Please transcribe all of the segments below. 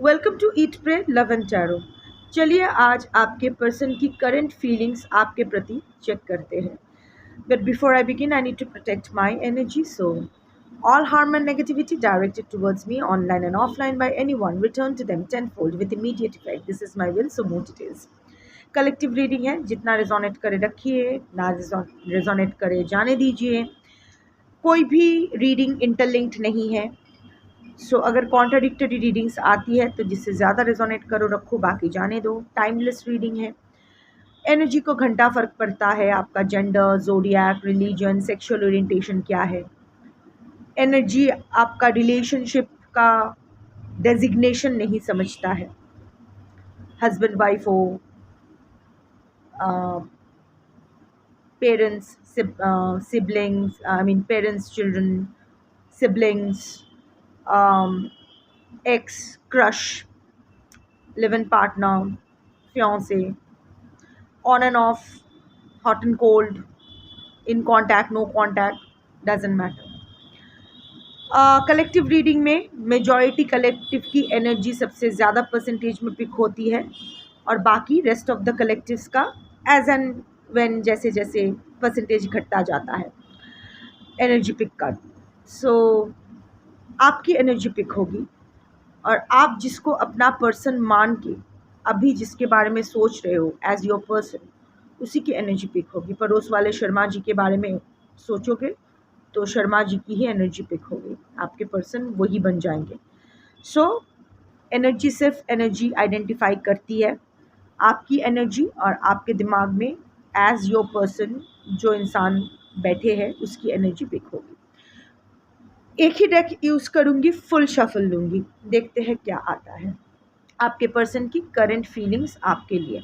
Welcome to eat pray love and tarot. चलिए आज आपके पर्सन की करंट फीलिंग्स आपके प्रति चेक करते हैं। But before I begin I need to protect my energy, so all harm and negativity directed towards me online and offline by anyone return to them tenfold with immediate effect. This is my will, so mood it is. Collective reading है, जितना resonate करे रखिए, ना resonate करे जाने दीजिए। कोई भी रीडिंग इंटरलिंक्ड नहीं है। अगर कॉन्ट्राडिक्टरी रीडिंग्स आती है तो जिससे ज़्यादा रेजोनेट करो रखो, बाकी जाने दो। टाइमलेस रीडिंग है। एनर्जी को घंटा फर्क पड़ता है आपका gender, zodiac, religion, sexual orientation क्या है। एनर्जी आपका रिलेशनशिप का डेजिग्नेशन नहीं समझता है। हस्बैंड वाइफ हो, parents siblings, I mean parents children, siblings, ex, crush, live-in partner, fiance, on and off, hot and cold, in contact, no contact, doesn't matter. Collective reading में majority collective की energy सबसे ज़्यादा percentage में pick होती है और बाकी rest of the collectives का एज एंड व्हेन जैसे जैसे परसेंटेज घटता जाता है एनर्जी पिक का। आपकी एनर्जी पिक होगी और आप जिसको अपना पर्सन मान के अभी जिसके बारे में सोच रहे हो एज योर पर्सन, उसी की एनर्जी पिक होगी। पड़ोस वाले शर्मा जी के बारे में सोचोगे तो शर्मा जी की ही एनर्जी पिक होगी, आपके पर्सन वही बन जाएंगे। एनर्जी सिर्फ एनर्जी आइडेंटिफाई करती है। आपकी एनर्जी और आपके दिमाग में एज योर पर्सन जो इंसान बैठे हैं उसकी एनर्जी पिक होगी। एक ही डेक यूज़ करूँगी, फुल शफल लूँगी, देखते हैं क्या आता है आपके पर्सन की करंट फीलिंग्स आपके लिए।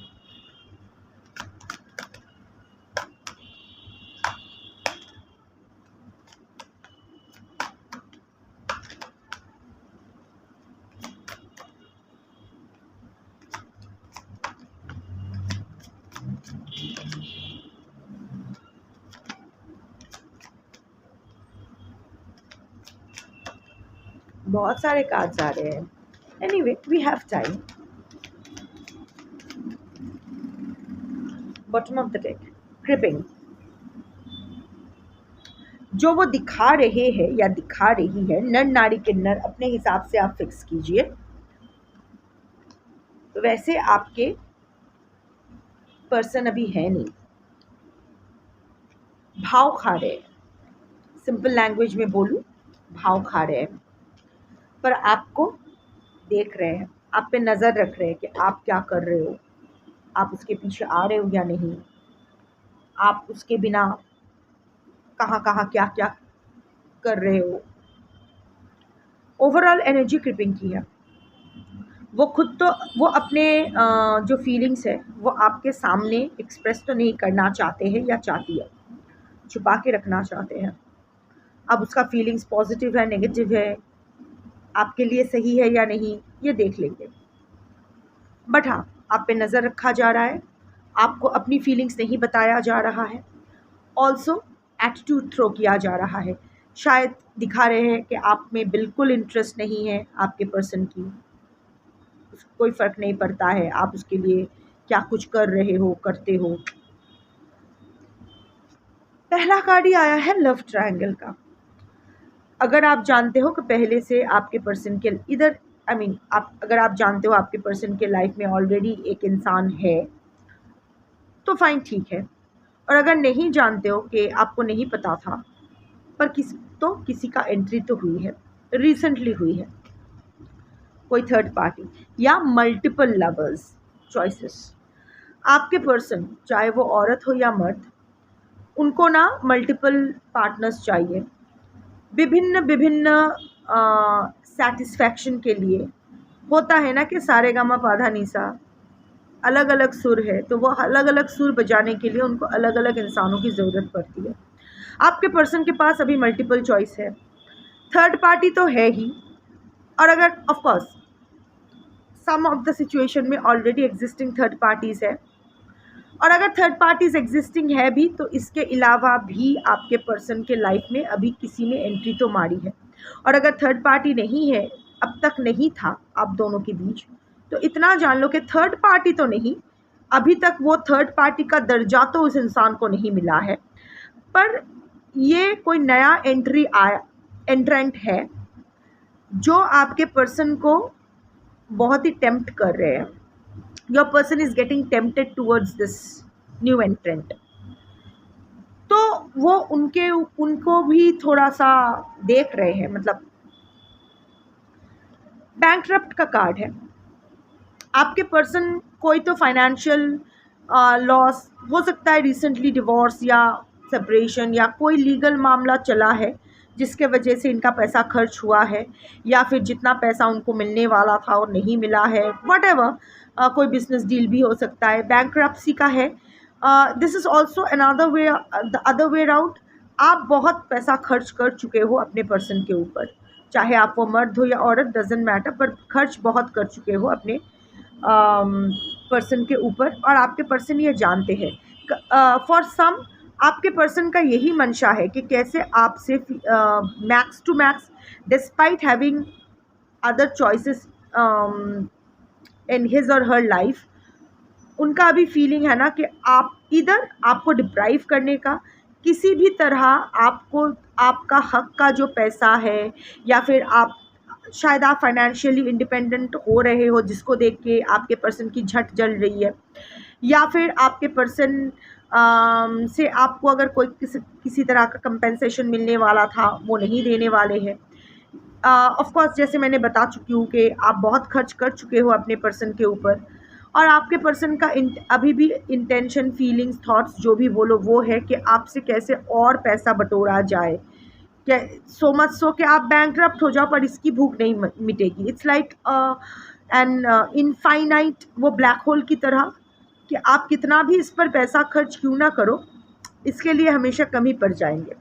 बहुत सारे कार्ड्स आ रहे हैं। Anyway, we have time. Bottom of the deck, creeping. जो वो दिखा रहे हैं या दिखा रही है, नर नारी किन्नर अपने हिसाब से आप फिक्स कीजिए। तो वैसे आपके पर्सन अभी है नहीं, भाव खा रहे हैं। सिंपल लैंग्वेज में बोलूं, भाव खा रहे हैं, पर आपको देख रहे हैं, आप पे नज़र रख रहे हैं कि आप क्या कर रहे हो, आप उसके पीछे आ रहे हो या नहीं, आप उसके बिना कहाँ कहाँ क्या क्या कर रहे हो। ओवरऑल एनर्जी क्रिपिंग की है। वो खुद तो वो अपने जो फीलिंग्स है वो आपके सामने एक्सप्रेस तो नहीं करना चाहते हैं या चाहती है, छुपा के रखना चाहते हैं। अब उसका फीलिंग्स पॉजिटिव है, नेगेटिव है, आपके लिए सही है या नहीं, ये देख लेंगे। बट हाँ, आप पे नज़र रखा जा रहा है, आपको अपनी फीलिंग्स नहीं बताया जा रहा है। ऑल्सो एटीट्यूड थ्रो किया जा रहा है। शायद दिखा रहे हैं कि आप में बिल्कुल इंटरेस्ट नहीं है आपके पर्सन की, कोई फ़र्क नहीं पड़ता है आप उसके लिए क्या कुछ कर रहे हो, करते हो। पहला कार्ड ही आया है लव ट्रायंगल का। अगर आप जानते हो कि पहले से आपके पर्सन के इधर अगर आप जानते हो आपके पर्सन के लाइफ में ऑलरेडी एक इंसान है तो फाइन, ठीक है। और अगर नहीं जानते हो कि आपको नहीं पता था, पर किसी का एंट्री तो हुई है, रिसेंटली हुई है, कोई थर्ड पार्टी या मल्टीपल लवर्स चॉइसेस। आपके पर्सन चाहे वो औरत हो या मर्द, उनको ना मल्टीपल पार्टनर्स चाहिए, विभिन्न सेटिस्फैक्शन के लिए। होता है ना कि सारेगामा पाधा निसा अलग अलग सुर है, तो वो अलग अलग सुर बजाने के लिए उनको अलग अलग इंसानों की ज़रूरत पड़ती है। आपके पर्सन के पास अभी मल्टीपल चॉइस है, थर्ड पार्टी तो है ही, और अगर of course some of the situation में ऑलरेडी एग्जिस्टिंग थर्ड पार्टीज़ है, और अगर थर्ड पार्टीज एग्जिस्टिंग है भी तो इसके अलावा भी आपके पर्सन के लाइफ में अभी किसी ने एंट्री तो मारी है। और अगर थर्ड पार्टी नहीं है अब तक नहीं था आप दोनों के बीच, तो इतना जान लो कि थर्ड पार्टी तो नहीं, अभी तक वो थर्ड पार्टी का दर्जा तो उस इंसान को नहीं मिला है, पर ये कोई नया एंट्रेंट है जो आपके पर्सन को बहुत ही टेम्प्ट कर रहे हैं. Your person is getting tempted towards this new एंट्रेंट. तो वो उनको भी थोड़ा सा देख रहे हैं. मतलब बैंकरप्ट का कार्ड है. आपके पर्सन कोई तो फाइनेंशियल लॉस हो सकता है, रिसेंटली डिवोर्स या सेपरेशन या कोई लीगल मामला चला है जिसके वजह से इनका पैसा खर्च हुआ है, या फिर जितना पैसा उनको मिलने वाला था और नहीं मिला है, वट कोई बिजनेस डील भी हो सकता है. बैंकरप्सी का है. This is also another way, the other way round. आप बहुत पैसा खर्च कर चुके हो अपने पर्सन के ऊपर, चाहे आप वो मर्द हो या औरत, डजेंट मैटर, पर खर्च बहुत कर चुके हो अपने पर्सन के ऊपर, और आपके पर्सन ये जानते हैं. फॉर सम आपके पर्सन का यही मंशा है कि कैसे आपसे max to max, despite having other choices in his or her life, उनका अभी फीलिंग है ना कि आप इधर आपको डिप्राइव करने का, किसी भी तरह आपको आपका हक का जो पैसा है, या फिर आप शायद आप फाइनेंशियली इंडिपेंडेंट हो रहे हो जिसको देख के आपके पर्सन की झट जल रही है, या फिर आपके पर्सन से आपको अगर कोई किसी तरह का कंपेंसेशन मिलने वाला था वो नहीं देने वाले हैं. ऑफ कोर्स जैसे मैंने बता चुकी हूँ कि आप बहुत खर्च कर चुके हो अपने पर्सन के ऊपर, और आपके पर्सन का अभी भी इंटेंशन, फीलिंग्स, थॉट्स जो भी बोलो वो है कि आपसे कैसे और पैसा बटोरा जाए. क्या सो मच सो कि आप बैंकरप्ट हो जाओ पर इसकी भूख नहीं मिटेगी. इट्स लाइक एन इनफाइनाइट वो ब्लैक होल की तरह, कि आप कितना भी इस पर पैसा खर्च क्यों ना करो, इसके लिए हमेशा कमी पड़ जाएंगे.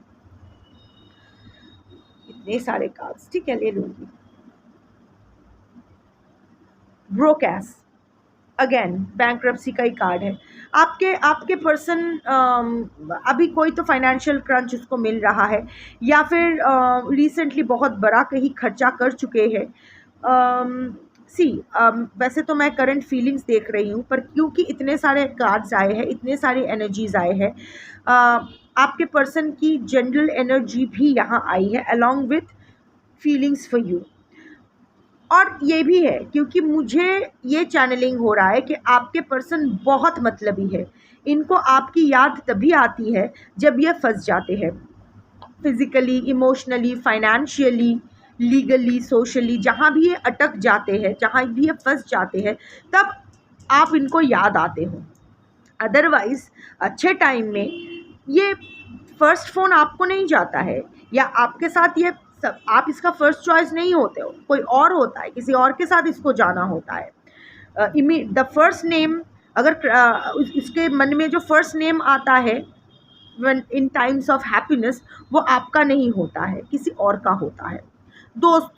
इतने सारे कार्ड्स, ठीक है, ले लूँगी. ब्रोकैस, अगेन बैंकरप्सी का ही कार्ड है. आपके पर्सन अभी कोई तो फाइनेंशियल क्रंच उसको मिल रहा है, या फिर रिसेंटली बहुत बड़ा कहीं खर्चा कर चुके हैं. वैसे तो मैं करंट फीलिंग्स देख रही हूँ, पर क्योंकि इतने सारे कार्ड्स आए हैं, इतने सारे एनर्जीज आए हैं, आपके पर्सन की जनरल एनर्जी भी यहाँ आई है along with feelings for you. और ये भी है क्योंकि मुझे ये चैनलिंग हो रहा है कि आपके पर्सन बहुत मतलबी है. इनको आपकी याद तभी आती है जब ये फंस जाते हैं, physically, emotionally, financially, legally, socially, जहाँ भी ये अटक जाते हैं, जहाँ भी ये फंस जाते हैं, तब आप इनको याद आते हो. अदरवाइज़ अच्छे टाइम में ये फर्स्ट फ़ोन आपको नहीं जाता है, या आपके साथ ये सब, आप इसका फर्स्ट चॉइस नहीं होते हो, कोई और होता है, किसी और के साथ इसको जाना होता है. द फर्स्ट नेम, अगर इसके मन में जो फर्स्ट नेम आता है when in times of happiness, वो आपका नहीं होता है, किसी और का होता है. दोस्त,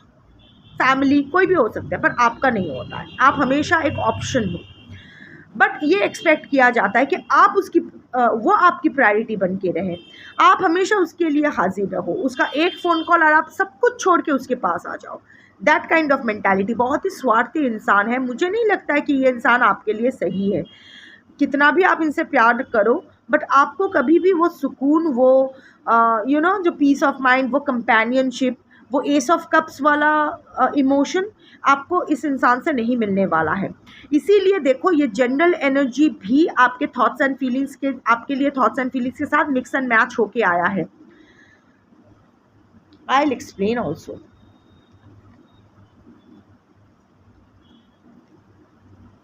फैमिली, कोई भी हो सकता है, पर आपका नहीं होता है. आप हमेशा एक ऑप्शन हो, बट ये एक्सपेक्ट किया जाता है कि आप उसकी वो आपकी प्रायोरिटी बन के रहें, आप हमेशा उसके लिए हाजिर रहो, उसका एक फ़ोन कॉल और आप सब कुछ छोड़ के उसके पास आ जाओ. That kind of mentality. बहुत ही स्वार्थी इंसान है. मुझे नहीं लगता है कि ये इंसान आपके लिए सही है. कितना भी आप इनसे प्यार करो, बट आपको कभी भी वो सुकून, वो जो पीस ऑफ माइंड, वो कंपेनियनशिप, वो एस ऑफ कप्स वाला इमोशन आपको इस इंसान से नहीं मिलने वाला है. इसीलिए देखो, ये जनरल एनर्जी भी आपके थॉट्स एंड फीलिंग्स के, आपके लिए थॉट्स एंड फीलिंग्स के साथ मिक्स एंड मैच होके आया है. I will explain also.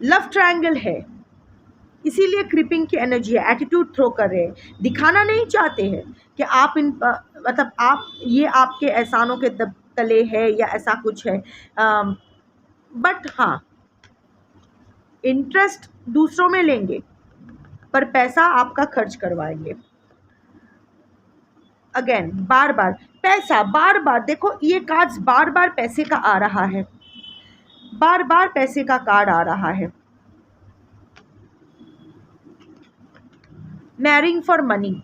Love triangle है, इसीलिए क्रिपिंग की एनर्जी है. एटीट्यूड थ्रो कर रहे हैं, दिखाना नहीं चाहते हैं कि आप मतलब आप ये आपके एहसानों के तले है या ऐसा कुछ है. बट हाँ, इंटरेस्ट दूसरों में लेंगे पर पैसा आपका खर्च करवाएंगे. अगेन बार बार पैसा, बार बार देखो, ये कार्ड्स बार बार पैसे का आ रहा है, बार बार पैसे का कार्ड आ रहा है. मैरिंग फॉर मनी,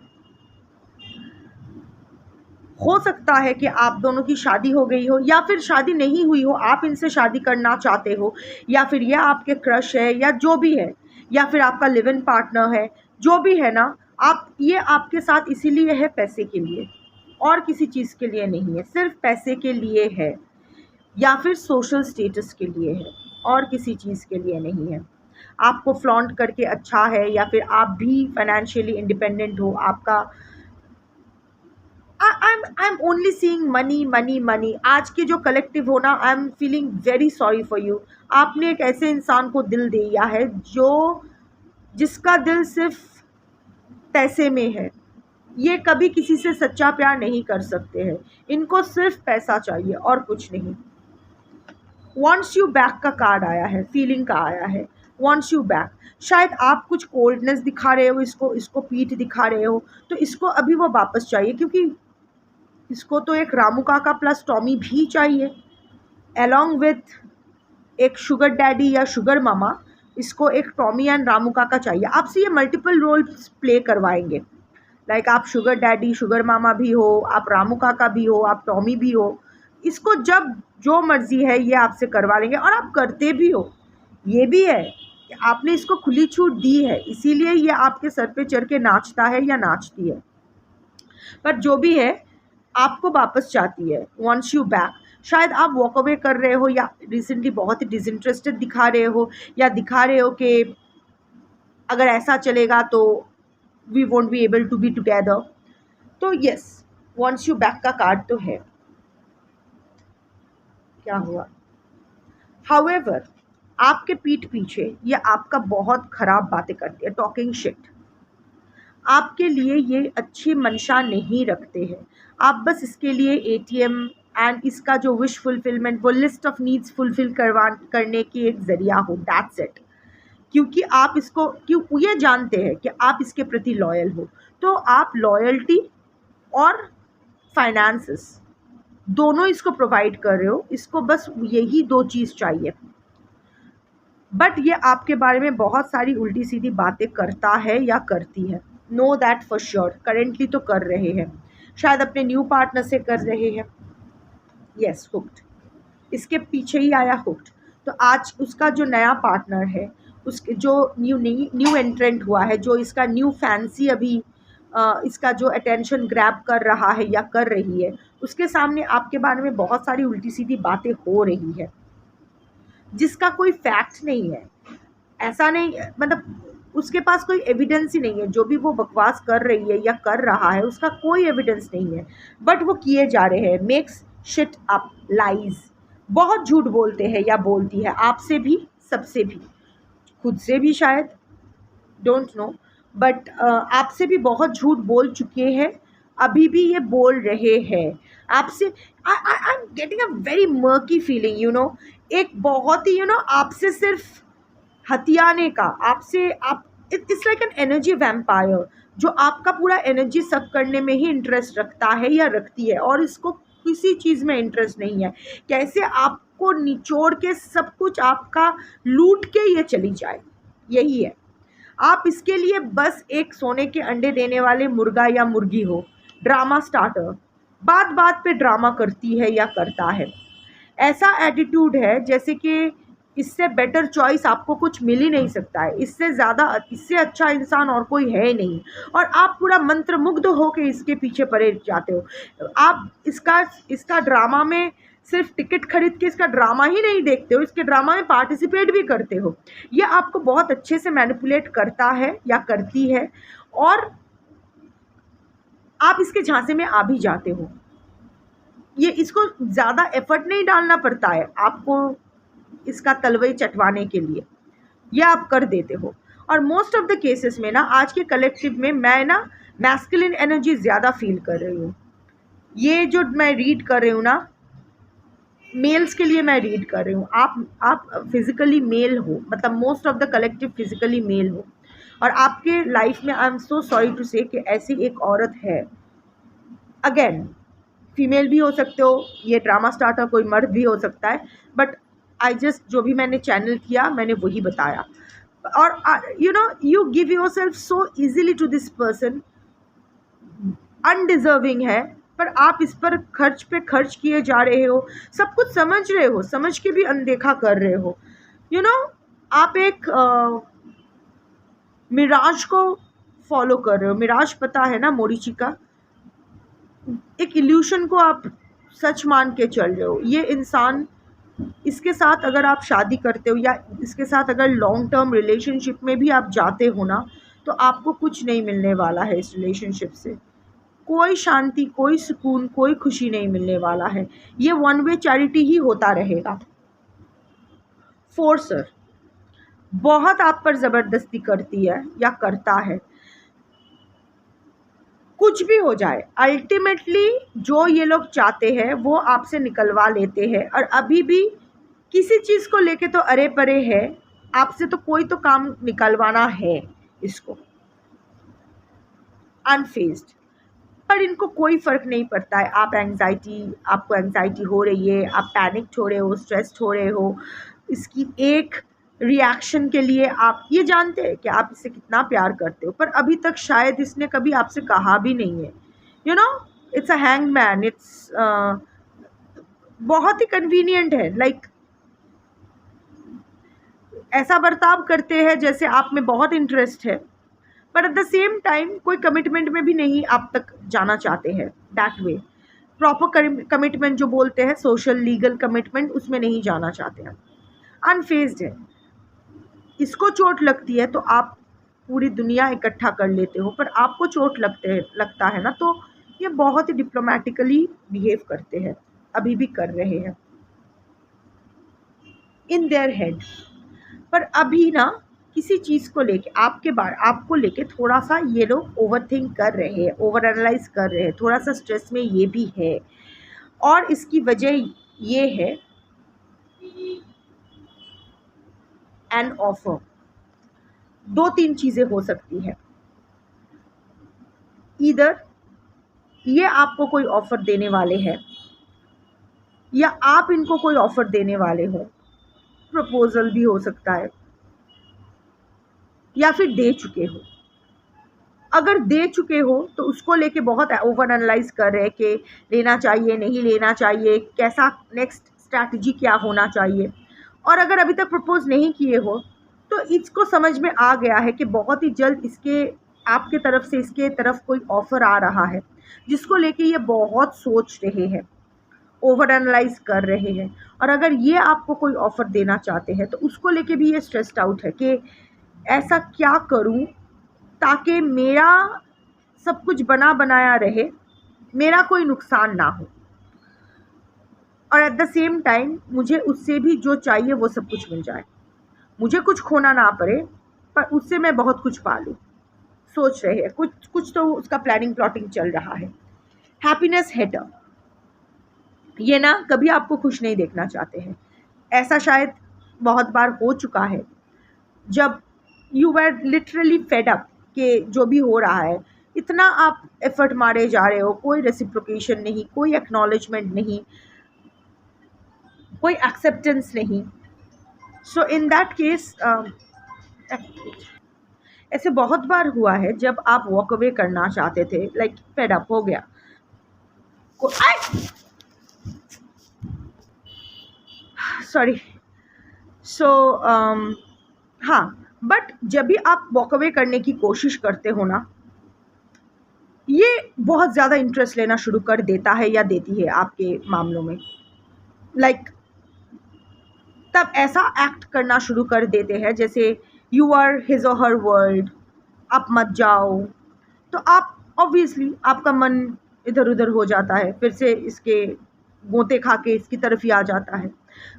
हो सकता है कि आप दोनों की शादी हो गई हो या फिर शादी नहीं हुई हो, आप इनसे शादी करना चाहते हो, या फिर ये आपके क्रश है या जो भी है, या फिर आपका लिव इन पार्टनर है, जो भी है ना, आप ये आपके साथ इसीलिए है पैसे के लिए, और किसी चीज़ के लिए नहीं है, सिर्फ पैसे के लिए है, या फिर सोशल स्टेटस के लिए है, और किसी चीज़ के लिए नहीं है। आपको फ्लॉन्ट करके अच्छा है, या फिर आप भी फाइनेंशियली इंडिपेंडेंट हो, आपका I am only seeing money money money. आज के जो कलेक्टिव हो ना, I am feeling very sorry for you. आपने एक ऐसे इंसान को दिल दिया है जो जिसका दिल सिर्फ पैसे में है। ये कभी किसी से सच्चा प्यार नहीं कर सकते हैं, इनको सिर्फ पैसा चाहिए और कुछ नहीं। वॉन्ट्स यू बैक का कार्ड आया है, फीलिंग का आया है, वॉन्ट्स यू बैक। शायद आप कुछ कोल्डनेस दिखा रहे हो, इसको पीठ दिखा रहे हो, तो इसको अभी वो वापस चाहिए, क्योंकि इसको तो एक रामू काका प्लस टॉमी भी चाहिए, अलॉन्ग विथ एक शुगर डैडी या शुगर मामा। इसको एक टॉमी एंड रामू काका चाहिए। आपसे ये मल्टीपल रोल्स प्ले करवाएंगे, लाइक आप शुगर डैडी शुगर मामा भी हो, आप रामू काका भी हो, आप टॉमी भी हो। इसको जब जो मर्जी है ये आपसे करवा लेंगे, और आप करते भी हो। ये भी है कि आपने इसको खुली छूट दी है, इसीलिए ये आपके सर पे चढ़ के नाचता है या नाचती है। पर जो भी है, आपको वापस चाहती है, वॉन्ट्स यू बैक। शायद आप वॉक अवे कर रहे हो, या रिसेंटली बहुत ही डिसइंटरेस्टेड दिखा रहे हो, या दिखा रहे हो कि अगर ऐसा चलेगा तो we won't be able to be together. तो यस, वॉन्ट्स यू बैक का कार्ड तो है। क्या हुआ? हाउएवर, आपके पीठ पीछे ये आपका बहुत खराब बातें करती है, टॉकिंग शिट। आपके लिए ये अच्छी मंशा नहीं रखते हैं। आप बस इसके लिए एटीएम एंड इसका जो विश फुलफिलमेंट, वो लिस्ट ऑफ नीड्स फुलफिल करने की एक ज़रिया हो, दैट्स इट। क्योंकि आप इसको क्यों ये जानते हैं कि आप इसके प्रति लॉयल हो, तो आप लॉयल्टी और फाइनेंसेस दोनों इसको प्रोवाइड कर रहे हो। इसको बस यही दो चीज़ चाहिए। बट ये आपके बारे में बहुत सारी उल्टी सीधी बातें करता है या करती है, know that for sure. Currently तो कर रहे हैं, शायद अपने न्यू पार्टनर से कर रहे हैं। Yes, hooked. इसके पीछे ही आया हुक्ड। तो आज उसका जो नया पार्टनर है, उसके जो न्यू एंट्रेंट हुआ है, जो इसका न्यू फैंसी अभी इसका जो अटेंशन ग्रैब कर रहा है या कर रही है, उसके सामने आपके बारे में बहुत सारी उल्टी सीधी बातें हो रही है, जिसका कोई फैक्ट नहीं है। ऐसा नहीं, मतलब उसके पास कोई एविडेंस ही नहीं है। जो भी वो बकवास कर रही है या कर रहा है, उसका कोई एविडेंस नहीं है, बट वो किए जा रहे हैं। Makes shit up, lies. बहुत झूठ बोलते हैं या बोलती है, आपसे भी, सबसे भी, खुद से भी शायद, डोंट नो, बट आपसे भी बहुत झूठ बोल चुके हैं, अभी भी ये बोल रहे हैं आपसे। I am getting a very murky feeling, you know. एक बहुत ही, यू नो, आपसे सिर्फ हथियाने का, आपसे आप, it's like an energy vampire, जो आपका पूरा एनर्जी सक करने में ही इंटरेस्ट रखता है या रखती है, और इसको किसी चीज़ में इंटरेस्ट नहीं है। कैसे आपको निचोड़ के सब कुछ आपका लूट के ये चली जाए, यही है। आप इसके लिए बस एक सोने के अंडे देने वाले मुर्गा या मुर्गी हो, ड्रामा स्टार्टर, बात बात पे ड्रामा करती है या करता है। ऐसा एटीट्यूड है जैसे कि इससे बेटर चॉइस आपको कुछ मिल ही नहीं सकता है, इससे ज़्यादा, इससे अच्छा इंसान और कोई है नहीं, और आप पूरा मंत्रमुग्ध होकर इसके पीछे पड़े जाते हो। आप इसका ड्रामा में सिर्फ टिकट खरीद के इसका ड्रामा ही नहीं देखते हो, इसके ड्रामा में पार्टिसिपेट भी करते हो। ये आपको बहुत अच्छे से मैनिपुलेट करता है या करती है, और आप इसके झांसे में आ भी जाते हो। ये इसको ज़्यादा एफर्ट नहीं डालना पड़ता है आपको इसका तलवई चटवाने के लिए, ये आप कर देते हो। और मोस्ट ऑफ द केसेस में ना, आज के कलेक्टिव में मैं ना मैस्कुलिन एनर्जी ज़्यादा फील कर रही हूँ। ये जो मैं रीड कर रही हूँ ना, मेल्स के लिए मैं रीड कर रही हूँ। आप फिज़िकली मेल हो, मतलब most of the collective physically male हो, और आपके लाइफ में, I am so sorry to say, कि ऐसी एक औरत है। अगेन, फीमेल भी हो सकते हो, ये ड्रामा स्टार्टर कोई मर्द भी हो सकता है, बट आई जस्ट, जो भी मैंने चैनल किया मैंने वही बताया। और you know, you give yourself so easily to this person, undeserving है, पर आप इस पर खर्च पे खर्च किए जा रहे हो, सब कुछ समझ रहे हो, समझ के भी अनदेखा कर रहे हो। यू नो, आप एक मिराज को फॉलो कर रहे हो। मिराज पता है ना, मोरिची का एक इल्यूशन को आप सच मान के चल रहे हो। ये इंसान, इसके साथ अगर आप शादी करते हो या इसके साथ अगर लॉन्ग टर्म रिलेशनशिप में भी आप जाते हो ना, तो आपको कुछ नहीं मिलने वाला है इस रिलेशनशिप से। कोई शांति, कोई सुकून, कोई खुशी नहीं मिलने वाला है। ये वन वे चैरिटी ही होता रहेगा। फोर्सर बहुत आप पर ज़बरदस्ती करती है या करता है। कुछ भी हो जाए, अल्टीमेटली जो ये लोग चाहते हैं वो आपसे निकलवा लेते हैं, और अभी भी किसी चीज़ को लेके तो अरे परे है, आपसे तो कोई तो काम निकलवाना है इसको। अनफेज्ड, पर इनको कोई फ़र्क नहीं पड़ता है। आपको एंग्जाइटी हो रही है, आप पैनिक हो रहे हो, स्ट्रेस्ड हो रहे हो, इसकी एक रिएक्शन के लिए आप ये जानते हैं कि आप इससे कितना प्यार करते हो, पर अभी तक शायद इसने कभी आपसे कहा भी नहीं है। You know, it's a hanged man. It's बहुत ही कन्वीनियंट है। लाइक ऐसा बर्ताव करते हैं जैसे आप में बहुत इंटरेस्ट है, पर एट द सेम टाइम कोई कमिटमेंट में भी नहीं आप तक जाना चाहते हैं। दैट वे प्रॉपर कमिटमेंट जो बोलते हैं, सोशल लीगल कमिटमेंट, उसमें नहीं जाना चाहते हैं। अनफेज्ड है। इसको चोट लगती है तो आप पूरी दुनिया इकट्ठा कर लेते हो, पर आपको चोट लगता है ना, तो ये बहुत ही डिप्लोमेटिकली बिहेव करते हैं, अभी भी कर रहे हैं इन देयर हेड। पर अभी ना किसी चीज़ को लेके आपको लेके थोड़ा सा ये लोग ओवर थिंक कर रहे हैं, ओवर एनालाइज कर रहे हैं, थोड़ा सा स्ट्रेस में ये भी है। और इसकी वजह ये है एन ऑफर। दो तीन चीज़ें हो सकती है। इधर ये आपको कोई ऑफर देने वाले हैं या आप इनको कोई ऑफर देने वाले हो। प्रपोजल भी हो सकता है, या फिर दे चुके हो। अगर दे चुके हो तो उसको लेके बहुत ओवर एनालाइज कर रहे हैं कि लेना चाहिए, नहीं लेना चाहिए, कैसा नेक्स्ट स्ट्रैटेजी क्या होना चाहिए। और अगर अभी तक प्रपोज नहीं किए हो तो इसको समझ में आ गया है कि बहुत ही जल्द आपके तरफ से इसके तरफ कोई ऑफ़र आ रहा है, जिसको लेके ये बहुत सोच रहे हैं, ओवर एनालाइज कर रहे हैं। और अगर ये आपको कोई ऑफ़र देना चाहते हैं तो उसको लेके भी ये स्ट्रेस्ड आउट है कि ऐसा क्या करूं ताकि मेरा सब कुछ बना बनाया रहे, मेरा कोई नुकसान ना हो, और एट द सेम टाइम मुझे उससे भी जो चाहिए वो सब कुछ मिल जाए, मुझे कुछ खोना ना पड़े, पर उससे मैं बहुत कुछ पा लूँ। सोच रहे हैं कुछ कुछ, तो उसका प्लानिंग प्लॉटिंग चल रहा है। हैप्पीनेस हेटर, ये ना कभी आपको खुश नहीं देखना चाहते हैं। ऐसा शायद बहुत बार हो चुका है, जब you were literally fed up कि जो भी हो रहा है, इतना आप एफर्ट मारे जा रहे हो, कोई रेसिप्रोकेशन नहीं, कोई एक्नॉलेजमेंट नहीं, कोई एक्सेप्टेंस नहीं। सो इन दैट केस ऐसे बहुत बार हुआ है जब आप वॉक अवे करना चाहते थे, लाइक फेड अप हो गया सॉरी। सो हाँ, बट जब भी आप वॉक अवे करने की कोशिश करते हो ना, ये बहुत ज़्यादा इंटरेस्ट लेना शुरू कर देता है या देती है आपके मामलों में। लाइक तब ऐसा एक्ट करना शुरू कर देते हैं जैसे you are his or her world, आप मत जाओ। तो आप ऑब्वियसली आपका मन इधर उधर हो जाता है, फिर से इसके गोते खा के इसकी तरफ ही आ जाता है।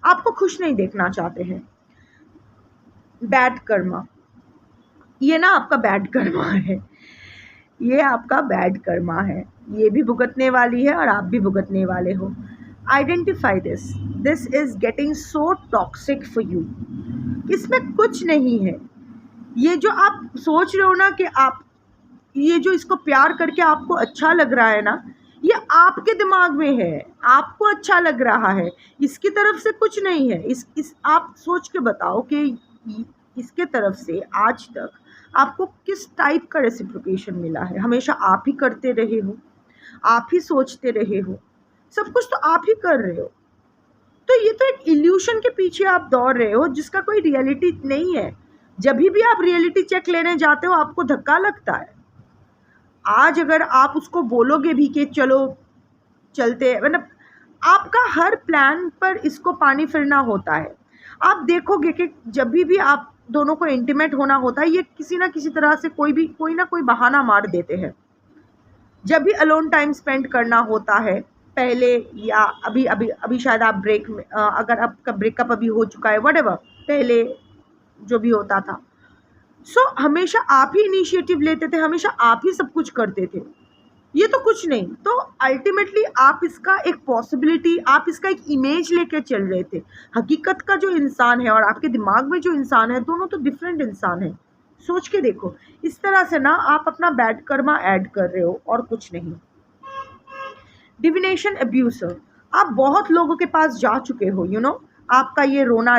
आपको खुश नहीं देखना चाहते हैं। बैड कर्मा, ये ना आपका बैड कर्मा है, ये आपका बैड कर्मा है। ये भी भुगतने वाली है और आप भी भुगतने वाले हो। Identify this is getting so toxic for you. इसमें कुछ नहीं है। ये जो आप सोच रहे हो ना कि आप ये जो इसको प्यार करके आपको अच्छा लग रहा है ना, ये आपके दिमाग में है, आपको अच्छा लग रहा है, इसकी तरफ से कुछ नहीं है। इस आप सोच के बताओ कि इसके तरफ से आज तक आपको किस टाइप का रेसिप्रोकेशन मिला है। हमेशा आप ही करते रहे हो, आप ही सोचते रहे हो, सब कुछ तो आप ही कर रहे हो। तो ये तो एक इल्यूशन के पीछे आप दौड़ रहे हो जिसका कोई रियलिटी नहीं है। जब भी आप रियलिटी चेक लेने जाते हो आपको धक्का लगता है। आज अगर आप उसको बोलोगे भी कि चलो चलते हैं, मतलब आपका हर प्लान पर इसको पानी फिरना होता है। आप देखोगे कि जब भी आप दोनों को इंटीमेट होना होता है, ये किसी ना किसी तरह से कोई ना कोई बहाना मार देते हैं। जब भी अलोन टाइम स्पेंड करना होता है, पहले या अभी अभी अभी शायद आप ब्रेक में, अगर आपका ब्रेकअप अभी हो चुका है, व्हाटएवर, पहले जो भी होता था, सो हमेशा आप ही इनिशिएटिव लेते थे, हमेशा आप ही सब कुछ करते थे। ये तो कुछ नहीं, तो अल्टीमेटली आप इसका एक पॉसिबिलिटी, आप इसका एक इमेज लेके चल रहे थे। हकीकत का जो इंसान है और आपके दिमाग में जो इंसान है, दोनों तो डिफरेंट इंसान है। सोच के देखो, इस तरह से ना आप अपना बैड कर्मा ऐड कर रहे हो और कुछ नहीं। डिविनेशन अब्यूसर, आप बहुत लोगों के पास जा चुके हो, आपका ये रोना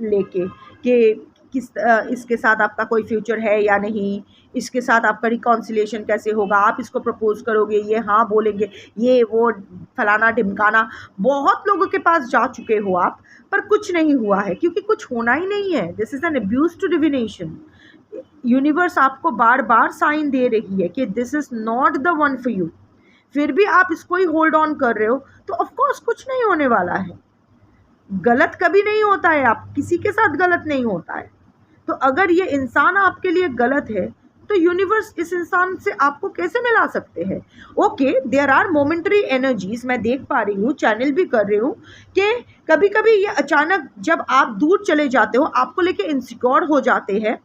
लेके कि इसके साथ आपका कोई फ्यूचर है या नहीं, इसके साथ आपका रिकॉन्सिलेशन कैसे होगा, आप इसको प्रपोज करोगे, ये हाँ बोलेंगे, ये वो फलाना ढिमकाना, बहुत लोगों के पास जा चुके हो आप, पर कुछ नहीं हुआ है क्योंकि कुछ होना ही नहीं है। This is an abuse to divination. Universe आपको बार बार साइन दे रही है कि this is not the one for you, फिर भी आप इसको ही होल्ड ऑन कर रहे हो, तो ऑफकोर्स कुछ नहीं होने वाला है। गलत कभी नहीं होता है, आप किसी के साथ गलत नहीं होता है। तो अगर ये इंसान आपके लिए गलत है तो यूनिवर्स इस इंसान से आपको कैसे मिला सकते हैं? Okay, there are momentary energies, मैं देख पा रही हूँ, चैनल भी कर रही हूँ कि कभी कभी ये अचानक जब आप दूर चले जाते हो, आपको लेके इनसिक्योर हो जाते हैं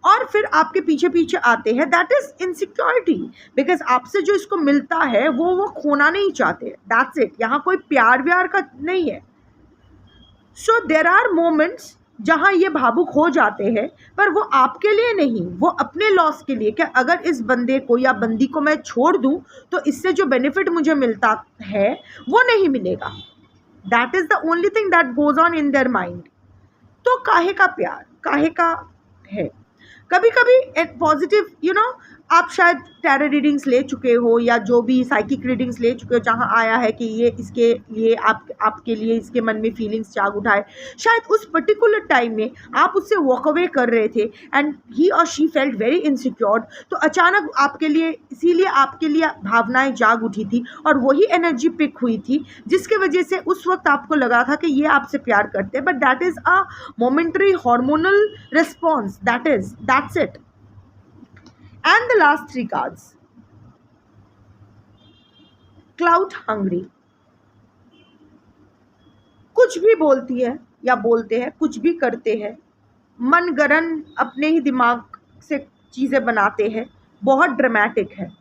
और फिर आपके पीछे पीछे आते हैं। दैट इज इनसिक्योरिटी, बिकॉज आपसे जो इसको मिलता है वो खोना नहीं चाहते। दैट्स इट, यहाँ कोई प्यार व्यार का नहीं है। सो देर आर मोमेंट्स जहाँ ये भावुक हो जाते हैं, पर वो आपके लिए नहीं, वो अपने लॉस के लिए, कि अगर इस बंदे को या बंदी को मैं छोड़ दूँ तो इससे जो बेनिफिट मुझे मिलता है वो नहीं मिलेगा। That is the only thing that goes on in their mind. तो काहे का प्यार, काहे का है। कभी कभी पॉजिटिव, आप शायद टैरो रीडिंग्स ले चुके हो या जो भी साइकिक रीडिंग्स ले चुके हो जहाँ आया है कि ये इसके लिए आपके लिए इसके मन में फीलिंग्स जाग उठाए। शायद उस पर्टिकुलर टाइम में आप उससे वॉक अवे कर रहे थे एंड ही और शी फेल्ट वेरी इनसिक्योर्ड, तो अचानक आपके लिए, इसीलिए आपके लिए भावनाएं जाग उठी थी और वही एनर्जी पिक हुई थी जिसके वजह से उस वक्त आपको लगा था कि ये आपसे प्यार करते हैं। But that is a momentary hormonal response, that's it. And the last three cards, cloud hungry, कुछ भी बोलती है या बोलते हैं, कुछ भी करते हैं, मन गरन अपने ही दिमाग से चीज़ें बनाते हैं, बहुत ड्रामेटिक है।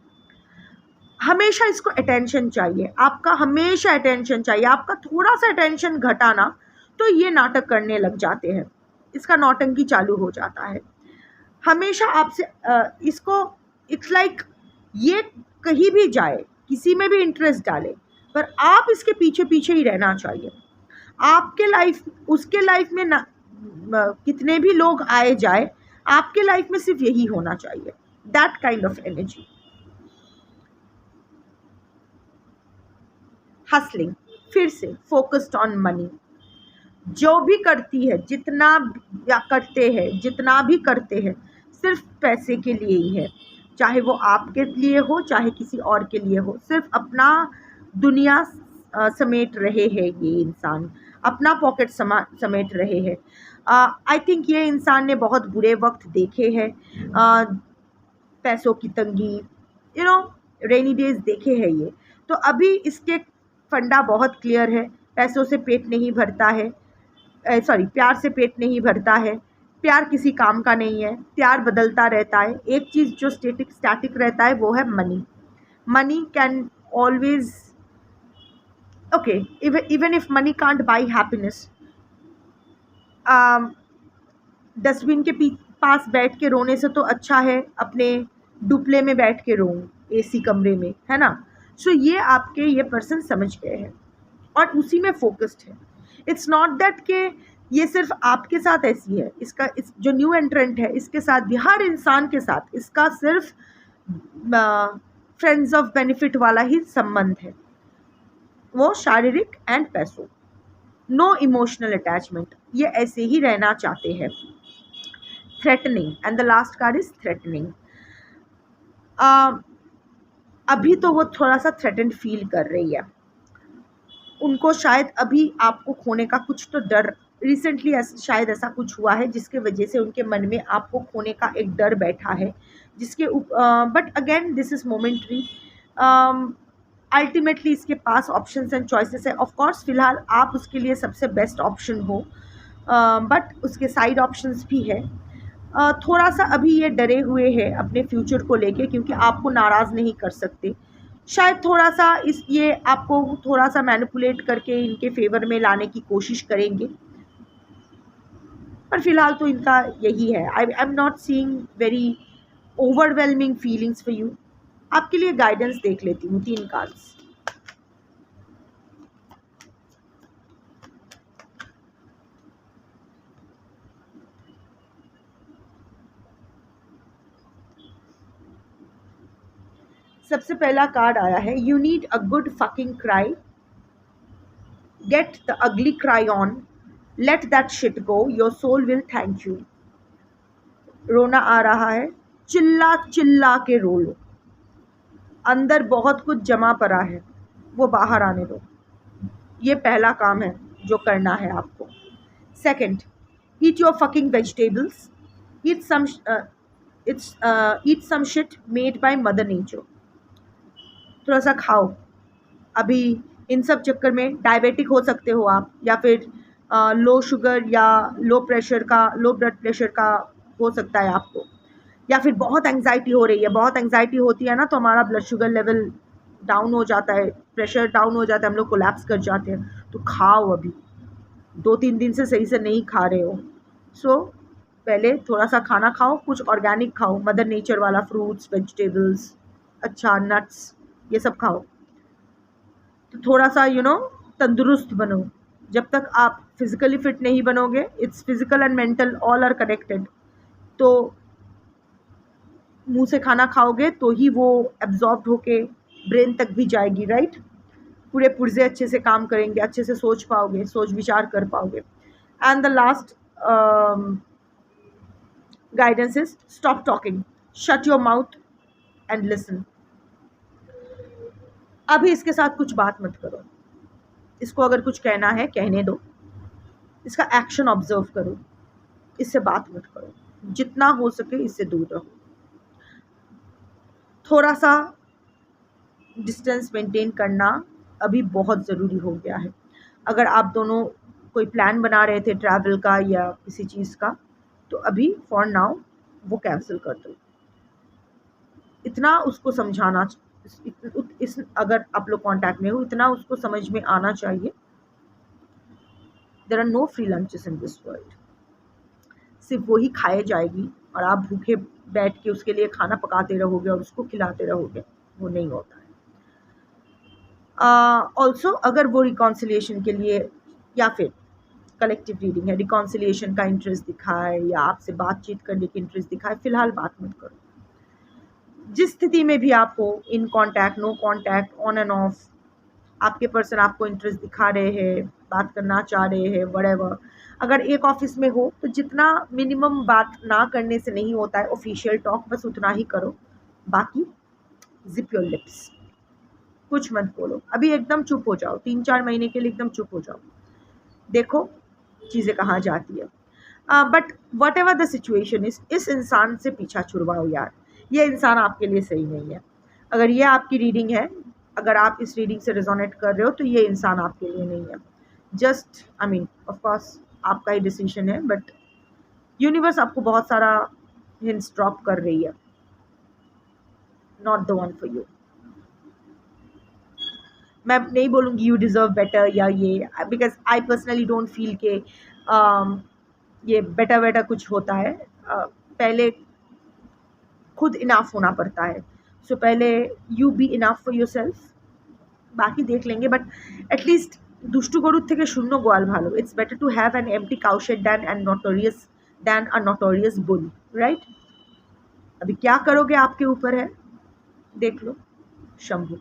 हमेशा इसको अटेंशन चाहिए, आपका हमेशा अटेंशन चाहिए। आपका थोड़ा सा अटेंशन घटाना तो ये नाटक करने लग जाते हैं, इसका नौटंकी चालू हो जाता है। हमेशा आपसे इसको, इट्स लाइक ये कहीं भी जाए, किसी में भी इंटरेस्ट डाले, पर आप इसके पीछे पीछे ही रहना चाहिए। आपके लाइफ, उसके लाइफ में ना कितने भी लोग आए जाए, आपके लाइफ में सिर्फ यही होना चाहिए। That kind of energy. Hustling, फिर से फोकस्ड ऑन मनी। जो भी करती है, जितना या करते हैं, जितना भी करते हैं, सिर्फ पैसे के लिए ही है। चाहे वो आपके लिए हो, चाहे किसी और के लिए हो, सिर्फ अपना दुनिया समेट रहे हैं ये इंसान, अपना पॉकेट समेट रहे हैं। आई थिंक ये इंसान ने बहुत बुरे वक्त देखे हैं, पैसों की तंगी, रेनी डेज देखे हैं ये। तो अभी इसके फंडा बहुत क्लियर है, पैसों से पेट नहीं भरता है, प्यार से पेट नहीं भरता है। प्यार किसी काम का नहीं है, प्यार बदलता रहता है। एक चीज़ जो स्टैटिक रहता है वो है money. Money can always, okay, even if money can't by happiness, dustbin के पास बैठ के रोने से तो अच्छा है अपने डुप्ले में बैठ के रोऊं एसी कमरे में, है ना। सो ये आपके ये पर्सन समझ गए हैं और उसी में फोकस्ड है। इट्स नॉट दैट के ये सिर्फ आपके साथ ऐसी है, इस जो न्यू एंट्रेंट है इसके साथ भी, हर इंसान के साथ इसका सिर्फ फ्रेंड्स ऑफ बेनिफिट वाला ही संबंध है, वो शारीरिक एंड पैसों। नो इमोशनल अटैचमेंट, ये ऐसे ही रहना चाहते हैं। Threatening, and the last card is threatening. अभी तो वो थोड़ा सा थ्रेटन फील कर रही है, उनको शायद अभी आपको खोने का कुछ तो डर, रिसेंटली शायद ऐसा कुछ हुआ है जिसके वजह से उनके मन में आपको खोने का एक डर बैठा है, जिसके but again this is momentary. Ultimately इसके पास ऑप्शंस एंड चॉइसेस है। ऑफ कोर्स फिलहाल आप उसके लिए सबसे बेस्ट ऑप्शन हो, बट उसके साइड ऑप्शंस भी है। थोड़ा सा अभी ये डरे हुए हैं अपने फ्यूचर को लेके, क्योंकि आपको नाराज़ नहीं कर सकते। शायद थोड़ा सा इस ये आपको थोड़ा सा मैनिपुलेट करके इनके फेवर में लाने की कोशिश करेंगे, पर फिलहाल तो इनका यही है। I am not seeing very overwhelming feelings for you. आपके लिए गाइडेंस देख लेती हूँ 3 कार्ड्स। सबसे पहला कार्ड आया है, you need a good fucking cry, get the ugly cry on, let that shit go, your soul will thank you. रोना आ रहा है, चिल्ला चिल्ला के रो लो, अंदर बहुत कुछ जमा पड़ा है, वो बाहर आने दो। ये पहला काम है जो करना है आपको। Second, eat your fucking vegetables, eat some eat some shit made by mother nature. थोड़ा सा खाओ। अभी इन सब चक्कर में डायबिटिक हो सकते हो आप, या फिर लो शुगर या लो ब्लड प्रेशर का हो सकता है आपको, या फिर बहुत एंग्जाइटी हो रही है। बहुत एंग्जाइटी होती है ना तो हमारा ब्लड शुगर लेवल डाउन हो जाता है, प्रेशर डाउन हो जाता है, हम लोग कोलैप्स कर जाते हैं। तो खाओ, अभी 2-3 दिन से सही से नहीं खा रहे हो, सो पहले थोड़ा सा खाना खाओ, कुछ ऑर्गेनिक खाओ, मदर नेचर वाला, फ्रूट्स, वेजिटेबल्स, अच्छा नट्स, ये सब खाओ। तो थोड़ा सा तंदुरुस्त बनो। जब तक आप फिजिकली फिट नहीं बनोगे, it's physical and mental all are connected, तो मुंह से खाना खाओगे तो ही वो एब्जॉर्ब होके ब्रेन तक भी जाएगी, राइट। पूरे पुर्जे अच्छे से काम करेंगे, अच्छे से सोच पाओगे, सोच विचार कर पाओगे। And the last guidance is stop talking, shut your mouth and listen. अभी इसके साथ कुछ बात मत करो, इसको अगर कुछ कहना है कहने दो, इसका एक्शन ऑब्जर्व करो, इससे बात मत करो, जितना हो सके इससे दूर रहो। थोड़ा सा डिस्टेंस मेंटेन करना अभी बहुत ज़रूरी हो गया है। अगर आप दोनों कोई प्लान बना रहे थे ट्रैवल का या किसी चीज़ का, तो अभी फॉर नाउ वो कैंसिल कर दो। इतना उसको समझाना, अगर आप लोग कांटेक्ट में हो, इतना उसको समझ में आना चाहिए, there are no free lunches in this world. सिर्फ वही खाए जाएगी और आप भूखे बैठ के उसके लिए खाना पकाते रहोगे और उसको खिलाते रहोगे, वो नहीं होता है। ऑल्सो अगर वो रिकॉन्सिलिएशन के लिए या फिर कलेक्टिव रीडिंग है, रिकॉन्सिलिएशन का इंटरेस्ट दिखाए या आपसे बातचीत करने की इंटरेस्ट दिखाए, फिलहाल बात मत करो। जिस स्थिति में भी आप हो, in contact, no contact, on and off, आपके पर्सन आपको इंटरेस्ट दिखा रहे हैं, बात करना चाह रहे हैं, व्हाटएवर। अगर एक ऑफिस में हो तो जितना मिनिमम बात ना करने से नहीं होता है ऑफिशियल टॉक, बस उतना ही करो। बाकी जिप योर लिप्स, कुछ मत बोलो, अभी एकदम चुप हो जाओ, 3-4 महीने के लिए एकदम चुप हो जाओ, देखो चीज़ें कहाँ जाती है। But what ever the situation is, इस इंसान से पीछा छुड़वाओ यार, ये इंसान आपके लिए सही नहीं है। अगर ये आपकी रीडिंग है, अगर आप इस रीडिंग से रेजोनेट कर रहे हो, तो ये इंसान आपके लिए नहीं है। जस्ट ऑफ कोर्स आपका ही डिसीजन है, बट यूनिवर्स आपको बहुत सारा हिंट्स ड्रॉप कर रही है, not the one for you. मैं नहीं बोलूँगी यू डिज़र्व बेटर या ये, because I personally don't feel के ये बेटर कुछ होता है। पहले खुद इनाफ होना पड़ता है, सो पहले you be enough for yourself, बाकी देख लेंगे। बट एटलीस्ट दुष्टु गरुड़ থেকে শূন্য গোয়াল ভালো। It's better to have an empty cowshed than a notorious bull, right. अभी क्या करोगे आपके ऊपर है, देख लो। शंभू।